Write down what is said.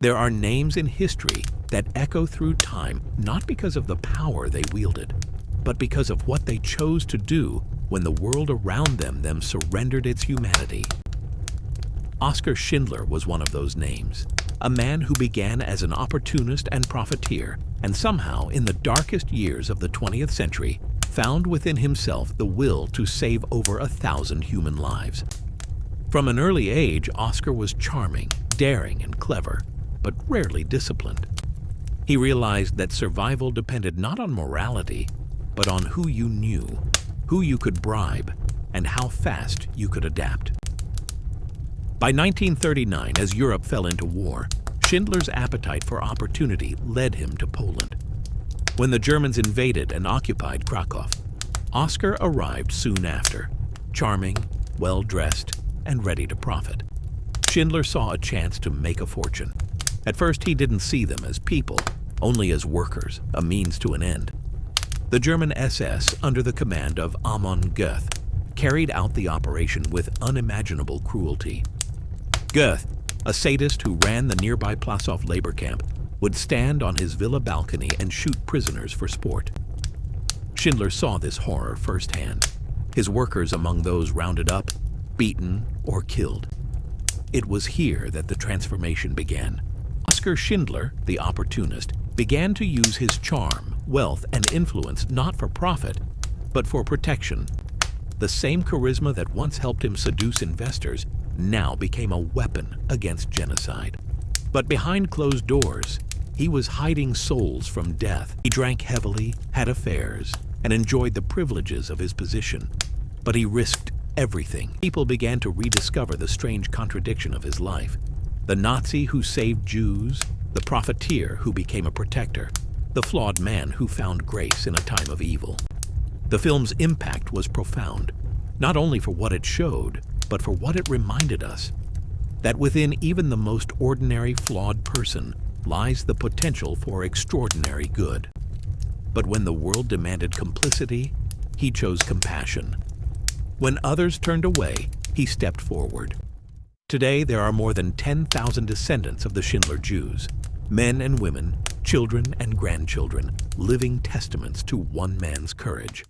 There are names in history that echo through time not because of the power they wielded, but because of what they chose to do when the world around them surrendered its humanity. Oskar Schindler was one of those names, a man who began as an opportunist and profiteer, and somehow, in the darkest years of the 20th century, found within himself the will to save over 1,000 human lives. From an early age, Oskar was charming, daring, and clever, but rarely disciplined. He realized that survival depended not on morality, but on who you knew, who you could bribe, and how fast you could adapt. By 1939, as Europe fell into war, Schindler's appetite for opportunity led him to Poland. When the Germans invaded and occupied Krakow, Oskar arrived soon after, charming, well-dressed, and ready to profit. Schindler saw a chance to make a fortune. At first, he didn't see them as people, only as workers, a means to an end. The German SS, under the command of Amon Goeth, carried out the operation with unimaginable cruelty. Goeth, a sadist who ran the nearby Plaszow labor camp, would stand on his villa balcony and shoot prisoners for sport. Schindler saw this horror firsthand, his workers among those rounded up, beaten, or killed. It was here that the transformation began. Oskar Schindler, the opportunist, began to use his charm, wealth, and influence not for profit, but for protection. The same charisma that once helped him seduce investors now became a weapon against genocide. But behind closed doors, he was hiding souls from death. He drank heavily, had affairs, and enjoyed the privileges of his position. But he risked everything. People began to rediscover the strange contradiction of his life. The Nazi who saved Jews, the profiteer who became a protector, the flawed man who found grace in a time of evil. The film's impact was profound, not only for what it showed, but for what it reminded us, that within even the most ordinary flawed person lies the potential for extraordinary good. But when the world demanded complicity, he chose compassion. When others turned away, he stepped forward. Today, there are more than 10,000 descendants of the Schindler Jews, men and women, children and grandchildren, living testaments to one man's courage.